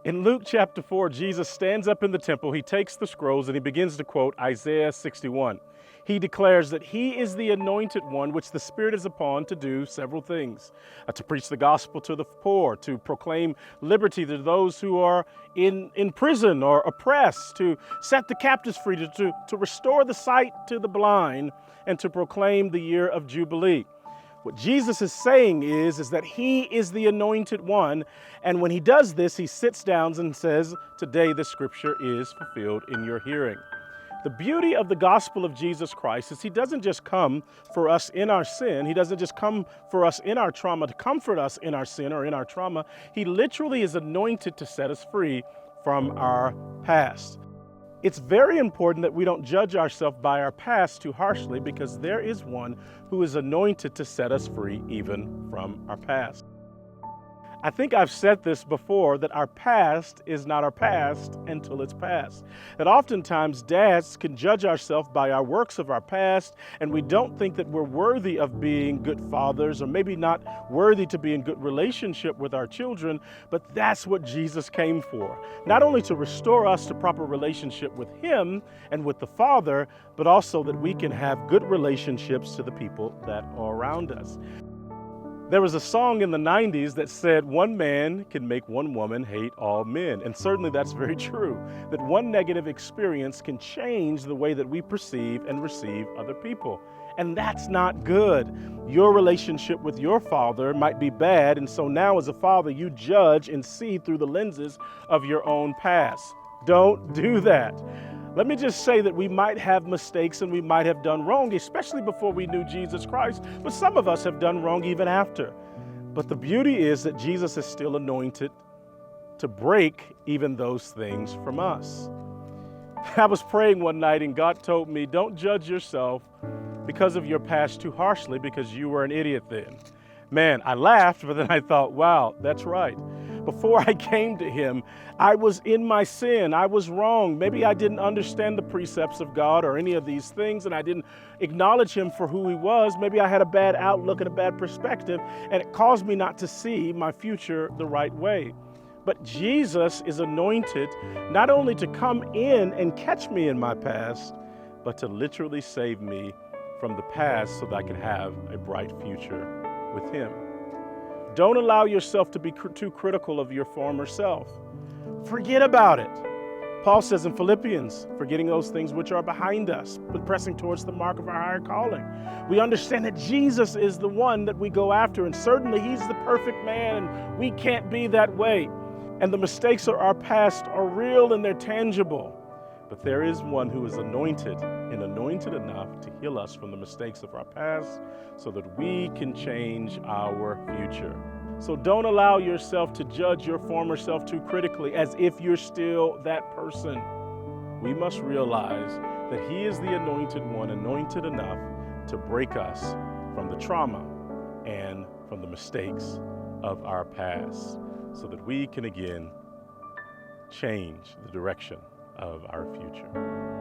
In Luke chapter 4, Jesus stands up in the temple, he takes the scrolls, and he begins to quote Isaiah 61. He declares that he is the anointed one which the Spirit is upon to do several things. To preach the gospel to the poor, to proclaim liberty to those who are in prison or oppressed, to set the captives free, to restore the sight to the blind, and to proclaim the year of Jubilee. What Jesus is saying is that he is the anointed one, and when he does this, he sits down and says, today this scripture is fulfilled in your hearing. The beauty of the gospel of Jesus Christ is he doesn't just come for us in our sin. He doesn't just come for us in our trauma to comfort us in our sin or in our trauma. He literally is anointed to set us free from our past. It's very important that we don't judge ourselves by our past too harshly, because there is one who is anointed to set us free even from our past. I think I've said this before, that our past is not our past until it's past. That oftentimes dads can judge ourselves by our works of our past, and we don't think that we're worthy of being good fathers, or maybe not worthy to be in good relationship with our children, but that's what Jesus came for. Not only to restore us to proper relationship with him and with the Father, but also that we can have good relationships to the people that are around us. There was a song in the 90s that said, one man can make one woman hate all men. And certainly that's very true, that one negative experience can change the way that we perceive and receive other people. And that's not good. Your relationship with your father might be bad, and so now as a father, you judge and see through the lenses of your own past. Don't do that. Let me just say that we might have mistakes and we might have done wrong, especially before we knew Jesus Christ, but some of us have done wrong even after. But the beauty is that Jesus is still anointed to break even those things from us. I was praying one night and God told me, don't judge yourself because of your past too harshly, because you were an idiot then. Man, I laughed, but then I thought, wow, that's right. Before I came to him, I was in my sin. I was wrong. Maybe I didn't understand the precepts of God or any of these things, and I didn't acknowledge him for who he was. Maybe I had a bad outlook and a bad perspective, and it caused me not to see my future the right way. But Jesus is anointed not only to come in and catch me in my past, but to literally save me from the past so that I can have a bright future with him. Don't allow yourself to be too critical of your former self. Forget about it. Paul says in Philippians, forgetting those things which are behind us, but pressing towards the mark of our higher calling. We understand that Jesus is the one that we go after, and certainly he's the perfect man, and we can't be that way. And the mistakes of our past are real and they're tangible. But there is one who is anointed and anointed enough to heal us from the mistakes of our past so that we can change our future. So don't allow yourself to judge your former self too critically as if you're still that person. We must realize that he is the anointed one, anointed enough to break us from the trauma and from the mistakes of our past so that we can again change the direction of our future.